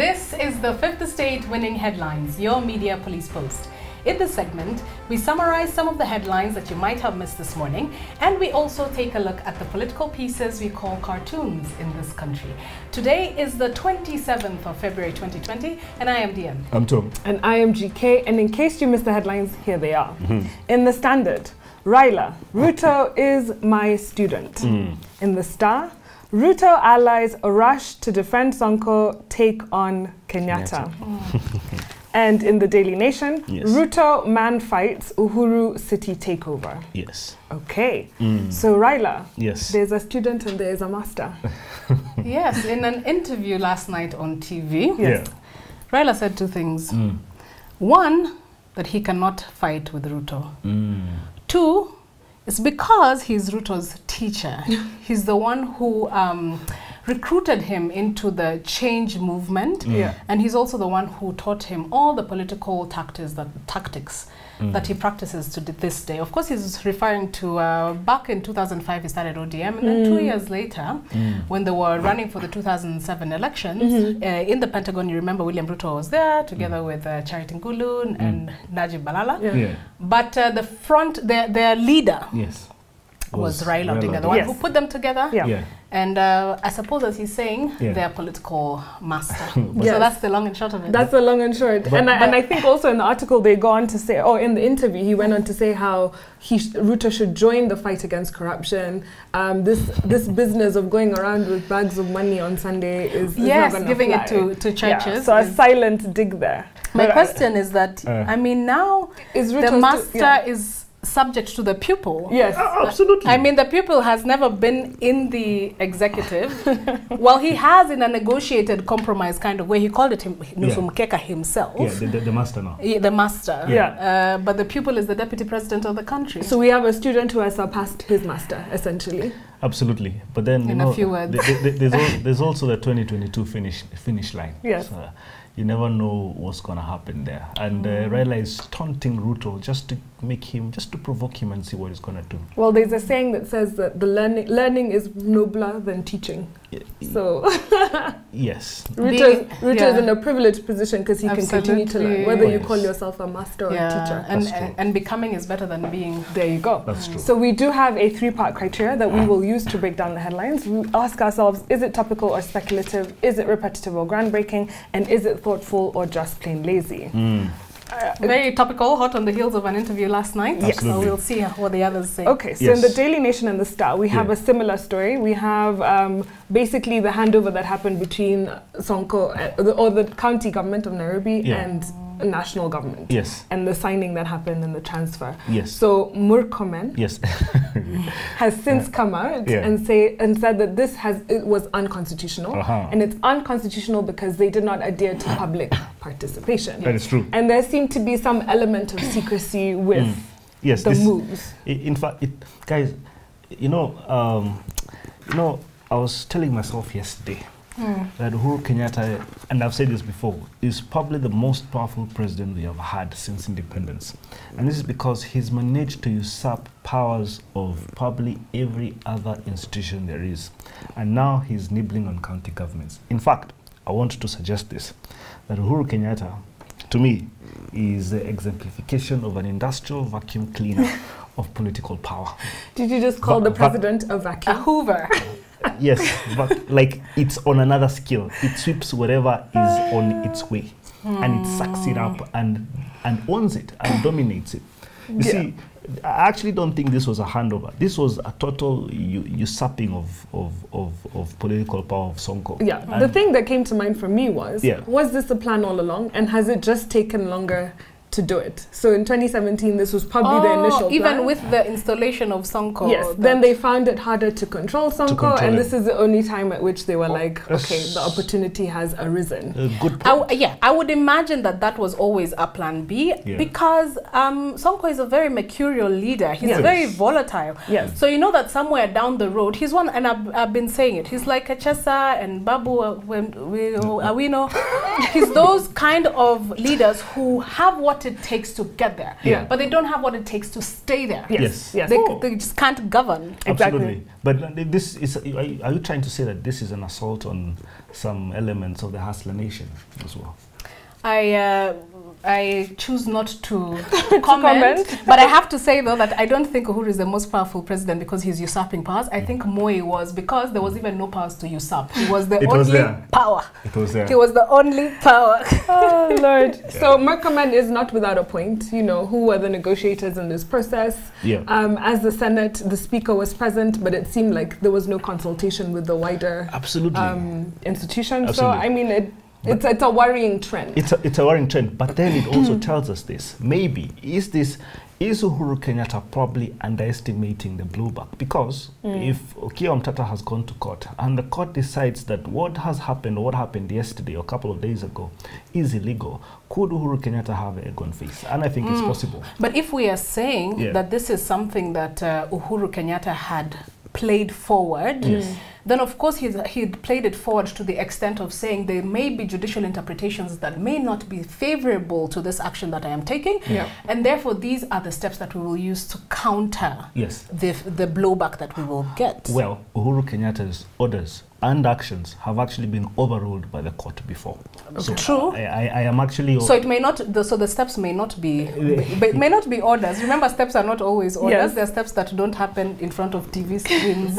This is the Fifth Estate Winning Headlines, your media police post. In this segment, we summarize some of the headlines that you might have missed this morning, and we also take a look at the political pieces we call cartoons in this country. Today is the 27th of February 2020, and I am DM. I'm Tom. And I am GK, and in case you missed the headlines, here they are. In the Standard, Raila, Ruto is my student. In the Star, Ruto allies rush to defend SONKO, take on Kenyatta. And in the Daily Nation, yes. Ruto man fights UHURU city takeover. Yes. Okay. So Raila, yes. There's a student and there's a master. Yes, in an interview last night on TV, Yeah. Raila said two things. One, that he cannot fight with Ruto. Two, it's because he's Ruto's teacher. He's the one who recruited him into the change movement, and he's also the one who taught him all the political tactics that he practices to this day. Of course, he's referring to back in 2005 he started ODM, and then 2 years later, when they were running for the 2007 elections, in the Pentagon, you remember William Ruto was there together with Charity Ngulu and Najib Balala. But their leader was Raila Odinga, the one who put them together. And I suppose, as he's saying, they're political master. So that's the long and short of it. That's the long and short. And I think also in the article they go on to say, or in the interview, he went on to say how Ruto should join the fight against corruption. This business of going around with bags of money on Sunday is not gonna giving fly. it to churches. So a silent dig there. My question is that, I mean, now is the master is subject to the pupil. Yes, absolutely. I mean, the pupil has never been in the executive. Well, he has in a negotiated compromise kind of way. He called it Nusumkeka himself. Yeah, the master now. The master. But the pupil is the deputy president of the country. So we have a student who has surpassed his master, essentially. Absolutely. But then, in a few words, there's also the 2022 finish line. Yes. So, you never know what's going to happen there. And Raila is taunting Ruto just to provoke him and see what he's going to do. Well, there's a saying that says that the learning is nobler than teaching. So yes, Ruto is in a privileged position because he can continue to learn, whether you call yourself a master or a teacher. And becoming is better than being. There you go. That's true. So we do have a three-part criteria that we will use to break down the headlines. We ask ourselves, is it topical or speculative? Is it repetitive or groundbreaking? And is it thoughtful or just plain lazy? Very topical, hot on the heels of an interview last night. Yes. So we'll see what the others say. Okay, so in the Daily Nation and the Star, we have a similar story. We have basically the handover that happened between SONKO, or the county government of Nairobi and national government. Yes. And the signing that happened and the transfer. Yes. So Murkomen has since come out and said that it was unconstitutional. And it's unconstitutional because they did not adhere to public participation. That is true. And there seemed to be some element of secrecy with the moves. In fact, guys, I was telling myself yesterday that Uhuru Kenyatta, and I've said this before, is probably the most powerful president we have had since independence. And this is because he's managed to usurp powers of probably every other institution there is. And now he's nibbling on county governments. In fact, I want to suggest this, that Uhuru Kenyatta, to me, is the exemplification of an industrial vacuum cleaner of political power. Did you just call the president a vacuum? A Hoover. Yes, but like it's on another scale. It sweeps whatever is on its way, and it sucks it up and owns it and dominates it. You see, I actually don't think this was a handover. This was a total usurping of political power of SONKO. Yeah, the thing that came to mind for me was this a plan all along, and has it just taken longer to do it? So in 2017, this was probably the initial plan. Even with the installation of SONKO. Yes, then they found it harder to control SONKO, and this is the only time at which they were like, okay, the opportunity has arisen. Good point. I would imagine that was always a plan B, because SONKO is a very mercurial leader. He's very volatile. Yes. So you know that somewhere down the road, he's one, and I've been saying it, he's like a Chesa and Babu Awino. He's those kind of leaders who have what what it takes to get there. Yeah. But they don't have what it takes to stay there. Yes. Yes. They just can't govern. Absolutely. But this is, are you trying to say that this is an assault on some elements of the Hustler Nation as well? I choose not to comment, but I have to say though that I don't think Uhuru is the most powerful president because he's usurping powers. I think Moi was, because there was even no powers to usurp. He was the only power. It was there. He was the only power. Oh Lord. Yeah. So Murkomen is not without a point. You know, who were the negotiators in this process? Yeah. As the Senate, the Speaker was present, but it seemed like there was no consultation with the wider institution. Absolutely. So I mean, it's a worrying trend. It's a worrying trend, but then it also tells us this. Maybe is Uhuru Kenyatta probably underestimating the blowback? Because if Okiya Omtata has gone to court and the court decides that what happened yesterday or a couple of days ago is illegal, could Uhuru Kenyatta have an egg on face? And I think it's possible. But if we are saying that this is something that Uhuru Kenyatta had played forward, then of course he'd played it forward to the extent of saying there may be judicial interpretations that may not be favorable to this action that I am taking, and therefore these are the steps that we will use to counter the blowback that we will get. Well, Uhuru Kenyatta's orders and actions have actually been overruled by the court before. So true. I am actually. So it may not. So the steps may not be. May not be orders. Remember, steps are not always orders. Yes. They're steps that don't happen in front of TV screens.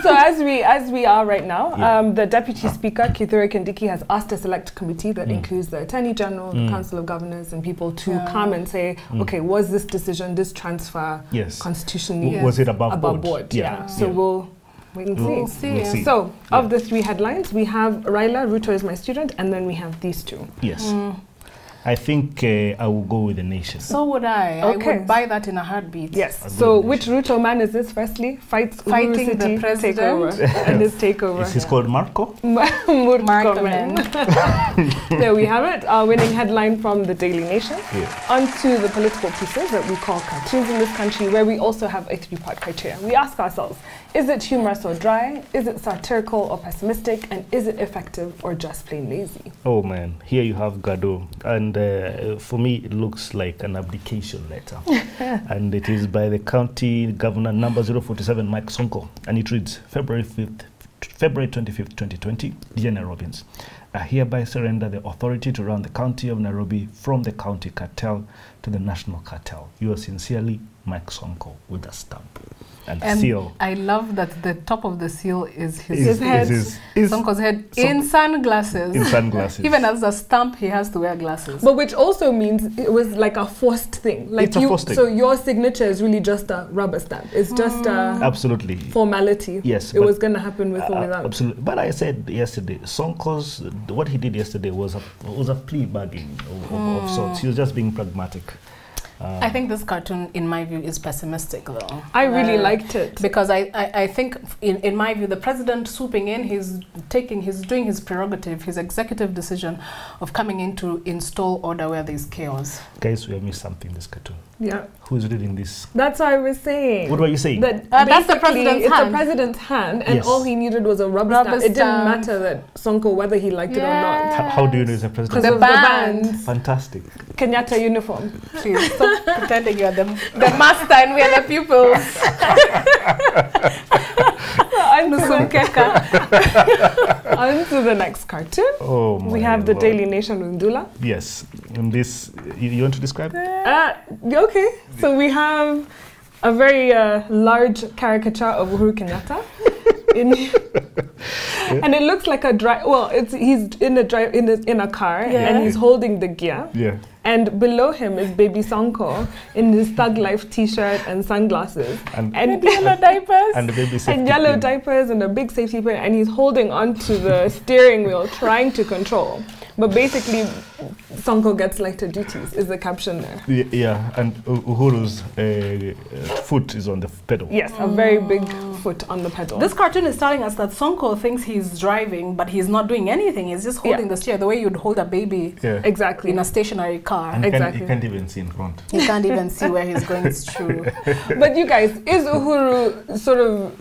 So as we are right now, the Deputy Speaker Kithure Kindiki has asked a select committee that includes the Attorney General, the Council of Governors, and people to come and say, okay, was this decision, this transfer, constitutionally was it above board? Yeah. So we'll wait and We'll see. see. So, of the three headlines, we have Raila, Ruto is my student, and then we have these two. Yes. I think I will go with the nation. So would I. Okay. I would buy that in a heartbeat. Yes. So, which Ruto man is this, firstly? Fighting the president. Takeover. And his takeover. Is called Marco? Murkomen. There we have it. Our winning headline from the Daily Nation. On to the political pieces that we call cartoons in this country, where we also have a three-part criteria. We ask ourselves, is it humorous or dry? Is it satirical or pessimistic? And is it effective or just plain lazy? Oh man, here you have Gado. And for me, it looks like an abdication letter. And it is by the county governor number 047, Mike Sonko. And it reads, February 25th, 2020, Dear Nairobians, I hereby surrender the authority to run the county of Nairobi from the county cartel to the national cartel. Yours sincerely, Mike Sonko, with a stamp and seal. I love that the top of the seal is his head. Sonko's head in sunglasses. In sunglasses. Even as a stamp, he has to wear glasses. But which also means it was like a forced thing. Like it's a forced thing. So your signature is really just a rubber stamp. It's just a absolutely formality. Yes, it was going to happen with or without. Absolutely. But I said yesterday, Sonko's what he did yesterday was a plea bargain of sorts. He was just being pragmatic. I think this cartoon, in my view, is pessimistic, though. I really liked it. Because I think, in my view, the president swooping in, he's doing his prerogative, his executive decision of coming in to install order where there's chaos. Guys, we have missed something in this cartoon. Yeah. Who's reading this? That's what I was saying. What were you saying? That that's the president's hand. It's the president's hand, and all he needed was a rubber stamp. It didn't matter that Sonko, whether he liked it or not. How do you know he's a president? Because of the band. Fantastic. Kenyatta uniform. Please, stop pretending you're the master and we are the pupils. On to the next cartoon. Oh my we have the Lord. Daily Nation with Ndula. Yes. And this, you want to describe? Okay. So we have a very large caricature of Uhuru Kenyatta. And it looks like a he's in a car and he's holding the gear. Yeah. And below him is baby Sonko in his Thug Life t-shirt and sunglasses. And yellow diapers. And the baby safety and yellow pin. diapers and a big safety pin. And he's holding onto the steering wheel, trying to control. But basically, Sonko gets lighter duties, is the caption there. Yeah, and Uhuru's foot is on the pedal. Yes, a very big foot on the pedal. This cartoon is telling us that Sonko thinks he's driving, but he's not doing anything. He's just holding the steer the way you'd hold a baby exactly in a stationary car. And exactly. He can't even see in front. You can't even see where he's going, it's true. But you guys, is Uhuru sort of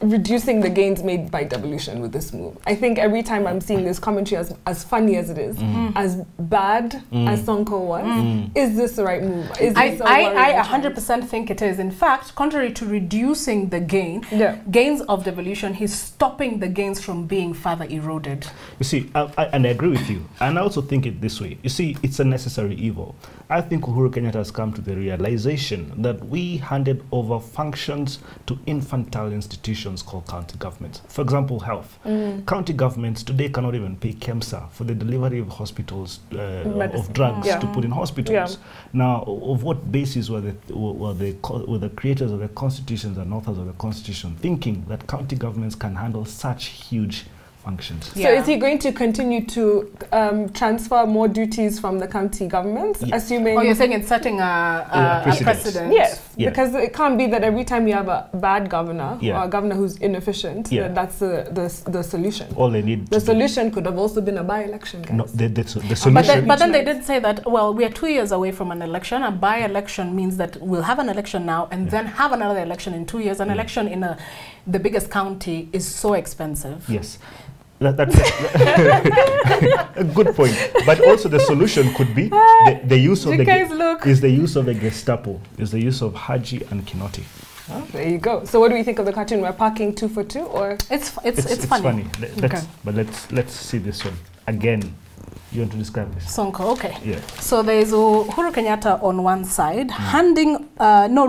reducing the gains made by devolution with this move. I think every time I'm seeing this commentary, as funny as it is, as bad as SONKO was, is this the right move? Is this I 100% think it is. In fact, contrary to reducing the gains of devolution, he's stopping the gains from being further eroded. You see, and I agree with you. And I also think it this way. You see, it's a necessary evil. I think Uhuru Kenyatta has come to the realization that we handed over functions to infantile institutions called county governments. For example, health. County governments today cannot even pay KEMSA for the delivery of hospitals, of drugs to put in hospitals. Now, of what basis were the creators of the constitutions and authors of the constitution thinking that county governments can handle such huge functions? So is he going to continue to transfer more duties from the county governments, assuming... Oh, you're saying it's setting a precedent? Yes, because it can't be that every time you have a bad governor or a governor who's inefficient, that's the solution. All they need the solution could have also been a by-election, guys. No, the solution... But then they did say that, well, we are 2 years away from an election. A by-election means that we'll have an election now and then have another election in 2 years. An election in the biggest county is so expensive. Yes. That's a good point. But also the solution could be the use of the use of the Gestapo, is the use of Haji and Kinoti. Oh, there you go. So what do we think of the cartoon? We're parking 2 for 2, or it's funny. But let's see this one again. You want to describe this? SONKO, okay. Yeah. So there is Uhuru Kenyatta on one side,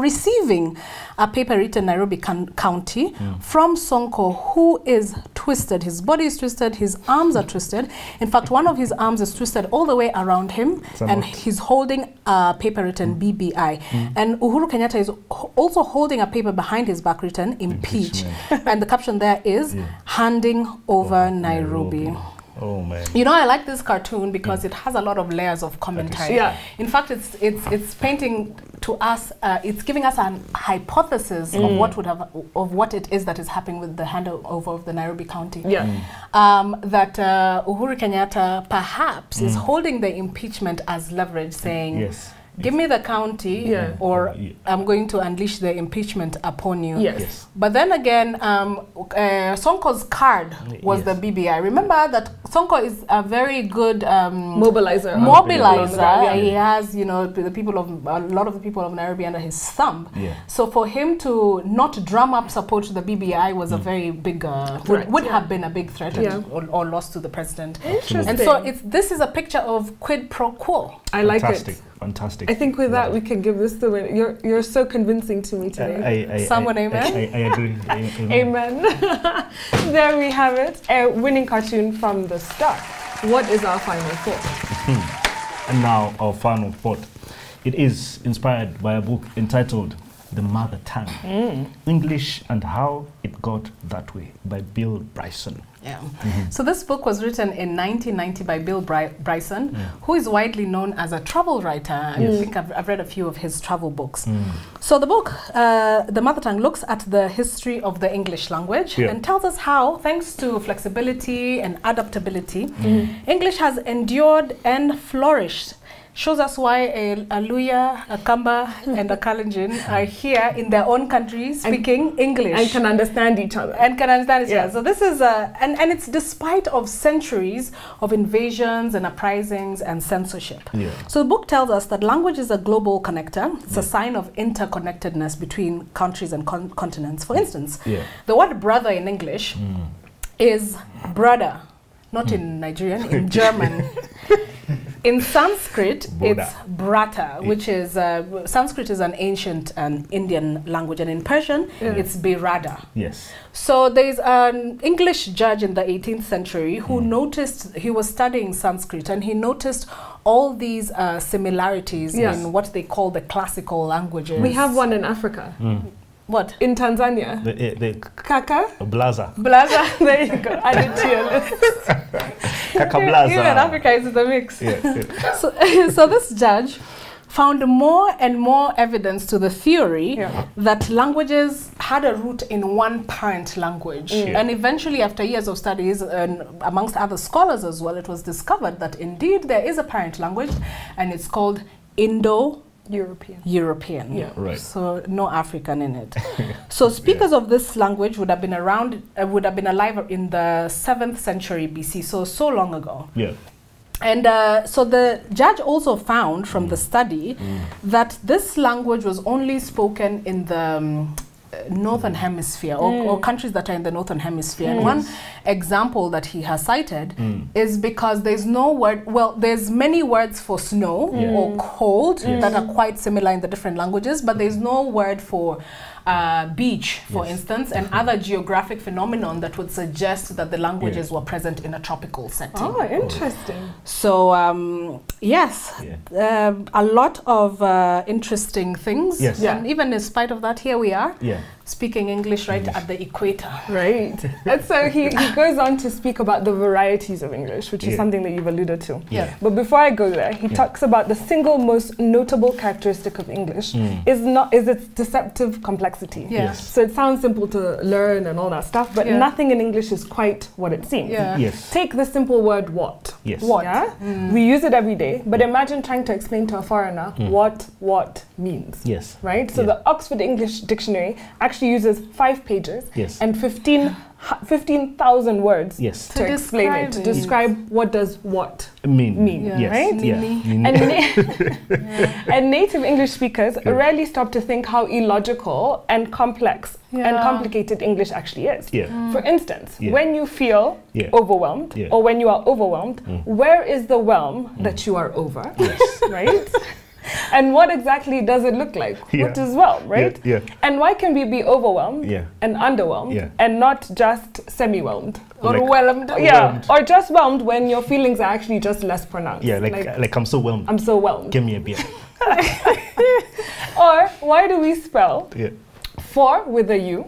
receiving a paper written Nairobi County from SONKO, who is twisted. His body is twisted, his arms are twisted. In fact, one of his arms is twisted all the way around him, and he's holding a paper written BBI. And Uhuru Kenyatta is also holding a paper behind his back written impeach. And the caption there is handing over Nairobi. Oh man! You know, I like this cartoon because it has a lot of layers of commentary. In fact, it's painting to us. It's giving us a hypothesis of what it is that is happening with the handover of the Nairobi County. That Uhuru Kenyatta perhaps is holding the impeachment as leverage, saying, give me the county or I'm going to unleash the impeachment upon you. But then again, SONKO's card was the BBI. Remember that SONKO is a very good mobilizer. He has, you know, a lot of the people of Nairobi under his thumb. So for him to not drum up support to the BBI was a very big, would have been a big threat or loss to the president. Interesting. And so this is a picture of quid pro quo. I like it. Fantastic. I think with that we can give this the win. You're so convincing to me today. Someone amen? I agree. Amen. There we have it. A winning cartoon from the start. What is our final thought? And now our final thought. It is inspired by a book entitled The Mother Tongue, English and How It Got That Way by Bill Bryson. So this book was written in 1990 by Bill Bryson, who is widely known as a travel writer. I think I've read a few of his travel books. So the book, The Mother Tongue, looks at the history of the English language and tells us how, thanks to flexibility and adaptability, English has endured and flourished. Shows us why a Luya, a Kamba, and a Kalenjin are here in their own country speaking English. And can understand each other. So this is, and it's despite of centuries of invasions and uprisings and censorship. So the book tells us that language is a global connector. It's a sign of interconnectedness between countries and continents. For instance, the word brother in English is brother, not in Nigerian, in German. In Sanskrit, it's brata, which is, Sanskrit is an ancient Indian language, and in Persian, it's birada. So there's an English judge in the 18th century who noticed, he was studying Sanskrit, and he noticed all these similarities in what they call the classical languages. We have one in Africa. What? In Tanzania. The Kaka? Blaza. Blaza, there you go. Add it to your list. Kaka Blaza. Even Africa is the mix. So this judge found more and more evidence to the theory that languages had a root in one parent language. And eventually, after years of studies, and amongst other scholars as well, it was discovered that indeed there is a parent language, and it's called Indo-European. European. European. Yeah. Right. So no African in it. So speakers of this language would have been around, would have been alive in the 7th century BC, so long ago. Yeah. And so the judge also found from the study that this language was only spoken in the northern hemisphere, or countries that are in the northern hemisphere. And one example that he has cited is because there's no word, well, there's many words for snow or cold that are quite similar in the different languages, but there's no word for beach, for instance, and other geographic phenomenon that would suggest that the languages were present in a tropical setting. Oh, interesting. So, yes, a lot of interesting things. Yes. And even in spite of that, here we are. Yeah. Speaking English right at the equator. Right. And so he goes on to speak about the varieties of English, which is something that you've alluded to. Yeah. But before I go there, he talks about the single most notable characteristic of English is its deceptive complexity. Yes. So it sounds simple to learn and all that stuff, but nothing in English is quite what it seems. Yeah. Yes. Take the simple word what. Yes. What? Yeah? We use it every day, but imagine trying to explain to a foreigner what means. Yes. Right? So the Oxford English Dictionary actually uses 5 pages and 15,000 words to explain it, to describe what does what mean, right? And native English speakers rarely stop to think how illogical and complex and complicated English actually is. For instance, when you feel overwhelmed or when you are overwhelmed, where is the whelm that you are over, right? And what exactly does it look like? What is whelm, right? And why can we be overwhelmed and underwhelmed and not just semi-whelmed? Or like whelmed. Or just whelmed when your feelings are actually just less pronounced. Like I'm so whelmed. I'm so whelmed. Give me a beer. Or why do we spell for with a U,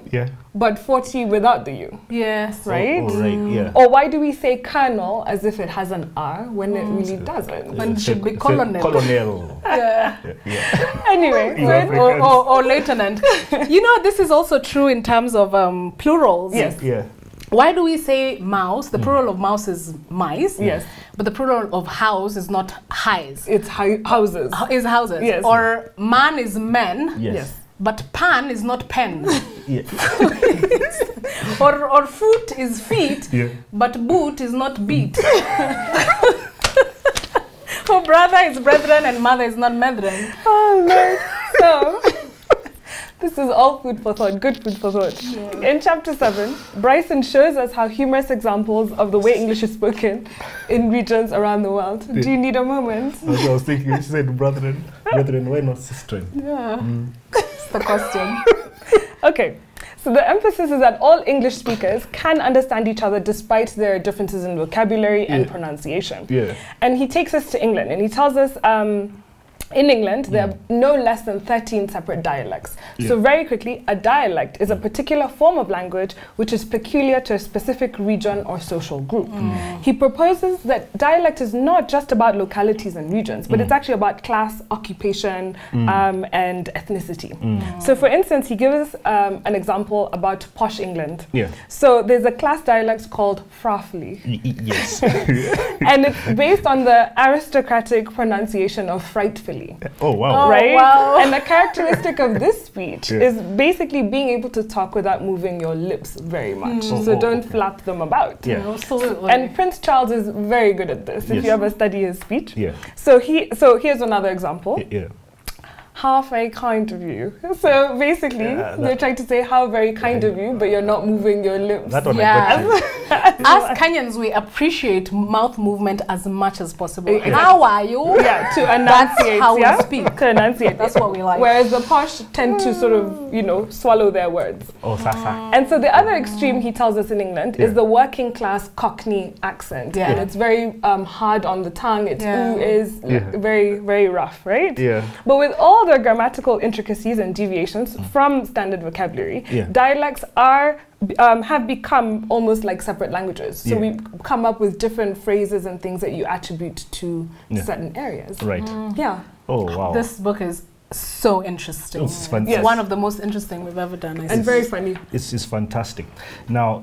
but 40 without the U? Yes. Right? Right, Or why do we say colonel as if it has an R when it really doesn't? When it should be colonel. Colonel. Anyway. Or lieutenant. You know, this is also true in terms of plurals. Yes. Why do we say mouse? The plural of mouse is mice. Yes. But the plural of house is not highs. It's houses. Is houses. Yes. Or man is men. Yes. But pan is not pen. or foot is feet. But boot is not beat. For brother is brethren and mother is not medren. Oh, Lord. So, this is all food for thought, good food for thought. In chapter 7, Bryson shows us how humorous examples of the way English is spoken in regions around the world. Do you need a moment? I was thinking, you said brethren, why not sister? That's the question. Okay. So the emphasis is that all English speakers can understand each other despite their differences in vocabulary and pronunciation. And he takes us to England and he tells us in England, there are no less than 13 separate dialects. So very quickly, a dialect is a particular form of language which is peculiar to a specific region or social group. He proposes that dialect is not just about localities and regions, but it's actually about class, occupation, and ethnicity. So for instance, he gives us an example about posh England. So there's a class dialect called Frafley. Yes. And it's based on the aristocratic pronunciation of frightfully. Oh, wow. Right? Wow. And the characteristic of this speech is basically being able to talk without moving your lips very much. So don't flap them about. Absolutely. And Prince Charles is very good at this, if you ever study his speech. So here's another example. How very kind of you. So basically, they're trying to say how very kind of you, but you're not moving your lips. That one I got you. As Kenyans, we appreciate mouth movement as much as possible. How are you? To enunciate. That's how we speak. To enunciate. That's what we like. Whereas the posh tend to sort of, swallow their words. And so the other extreme, he tells us in England, is the working class Cockney accent. And it's very hard on the tongue. It's is very, very rough, right? But with all the grammatical intricacies and deviations from standard vocabulary, dialects have become almost like separate languages. So we come up with different phrases and things that you attribute to certain areas. Right. Yeah. Oh, wow. This book is so interesting. It's fantastic. It's one of the most interesting we've ever done. And very funny. It's fantastic. Now,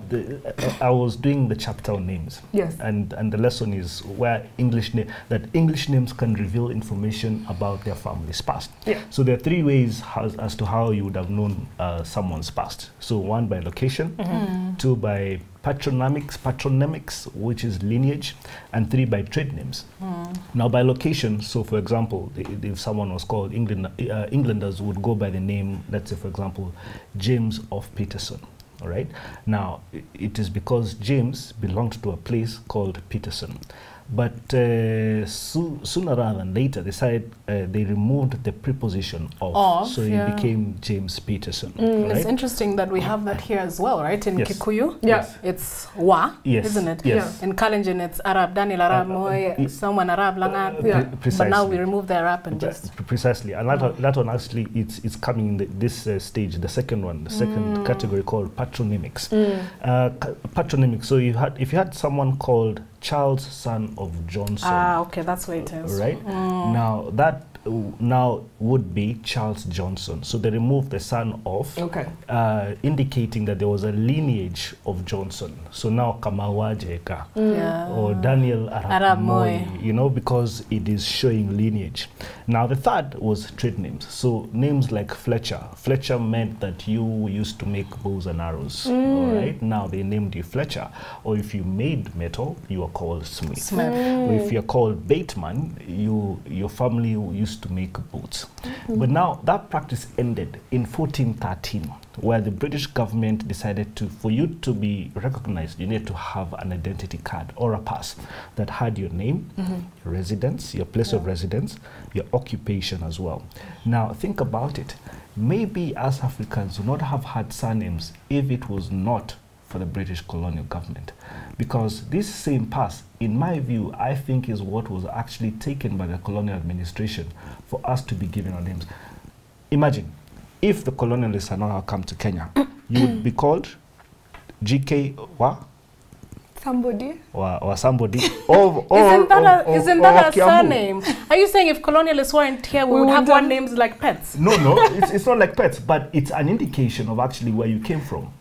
I was doing the chapter on names. Yes. And the lesson is where English names can reveal information about their family's past. Yeah. So there are 3 ways as to how you would have known someone's past. So 1 by location, 2 by patronymics, which is lineage, and 3 by trade names. Now, by location, so for example, if someone was called Englanders would go by the name, let's say, for example, James of Peterson. All right. Now, it is because James belonged to a place called Peterson. But sooner rather than later, they removed the preposition of, so he became James Peterson. Right? It's interesting that we have that here as well, right? In Kikuyu, it's wa, isn't it? Yes. In Kalenjin, it's Arab, Daniel Arab, Moy, someone Arab, Langat. But now we remove the Arab and just... Precisely. And that one actually, it's coming in this stage, the second one, the second category called patronymics. Patronymics, so if you had someone called Charles, son of Johnson. Okay, that's what it is. Right? Now, that would be Charles Johnson. So they removed the son of, indicating that there was a lineage of Johnson. So now Kamawajeka or Daniel Arab Moy, you know, because it is showing lineage. Now, the third was trade names. So names like Fletcher. Fletcher meant that you used to make bows and arrows. All right? Now they named you Fletcher. Or if you made metal, you were called Smith. Or if you're called Bateman, your family used to make boats. But now that practice ended in 1413, where the British government decided for you to be recognized, you need to have an identity card or a pass that had your name, your residence, your place of residence, your occupation as well. Now think about it. Maybe as Africans would not have had surnames if it was not for the British colonial government, because this same pass, in my view, I think is what was actually taken by the colonial administration for us to be given our names. Imagine if the colonialists had not come to Kenya, you would be called GK somebody or somebody. Isn't that a surname? Are you saying if colonialists weren't here, we would have one names like pets? No, it's not like pets, but it's an indication of actually where you came from.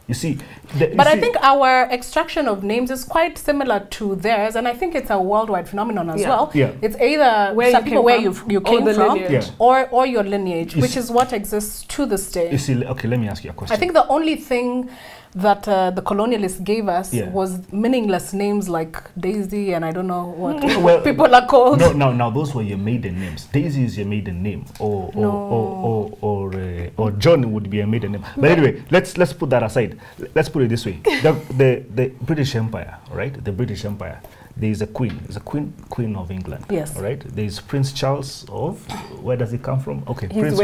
You see, I think our extraction of names is quite similar to theirs, and I think it's a worldwide phenomenon as well. Yeah. It's either where you came from or your lineage, which is what exists to this day. You see, okay, let me ask you a question. I think the only thing that the colonialists gave us was meaningless names like Daisy and I don't know what people are called. No, those were your maiden names. Daisy is your maiden name, or John would be a maiden name. But anyway, let's put that aside. Let's put it this way: the British Empire, right? The British Empire. There is a queen. There's a queen of England. Yes. All right. There is Prince Charles of, where does he come from? Okay. Prince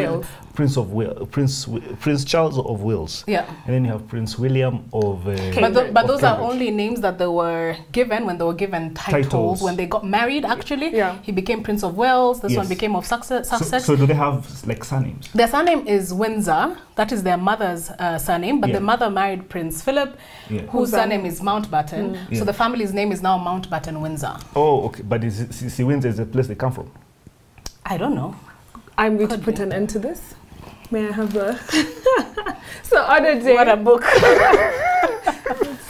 Charles of Wales. Yeah. And then you have Prince William of. But those are only names that they were given when they were given titles. When they got married, actually, he became Prince of Wales. This one became of Sussex. So do they have like surnames? Their surname is Windsor. That is their mother's surname. But the mother married Prince Philip, whose surname is Mountbatten. So the family's name is now Mountbatten Windsor. Oh, okay. But Windsor is the place they come from? I don't know. I'm going to put an end to this. May I have a... So on a day... What a book.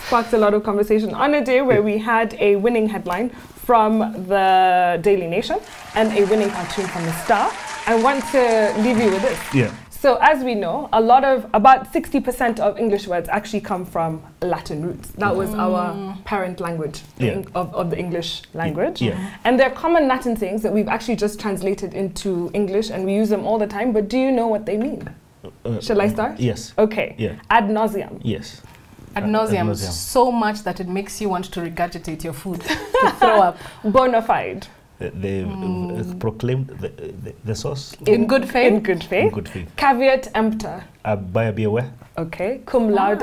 Sparked a lot of conversation. On a day where we had a winning headline from the Daily Nation and a winning cartoon from the Star, I want to leave you with this. Yeah. So as we know, about 60% of English words actually come from Latin roots. That was our parent language of the English language. And there are common Latin things that we've actually just translated into English and we use them all the time, but do you know what they mean? Shall I start? Yes. Okay. Ad nauseum. Yes. Ad nauseum. So much that it makes you want to regurgitate your food, to throw up. Bona fide. They proclaimed the source. In good faith. In good faith. Caveat emptor. Buyer be aware. Okay. Cum laude.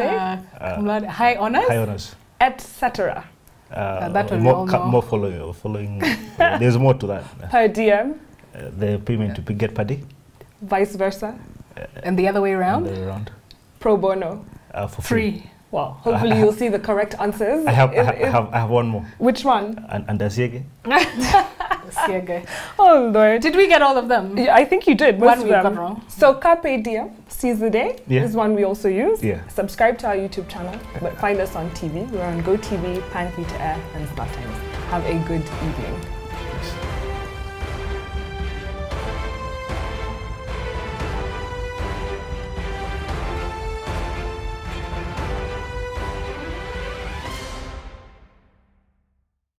Cum laude. High honors. High honors. Etc. That more following. There's more to that. Per diem. The payment to get per day. Vice versa. And the other way around. Pro bono. For free. Well, hopefully you'll see the correct answers. I have one more. Which one? And Siege. Oh Lord. Did we get all of them? Yeah, I think you did. Most One of we them. got wrong. So Carpe Diem, seize the day, is one we also use. Yeah. Subscribe to our YouTube channel, but find us on TV. We're on GoTV, Pan Free to Air, and Smart Times. Have a good evening.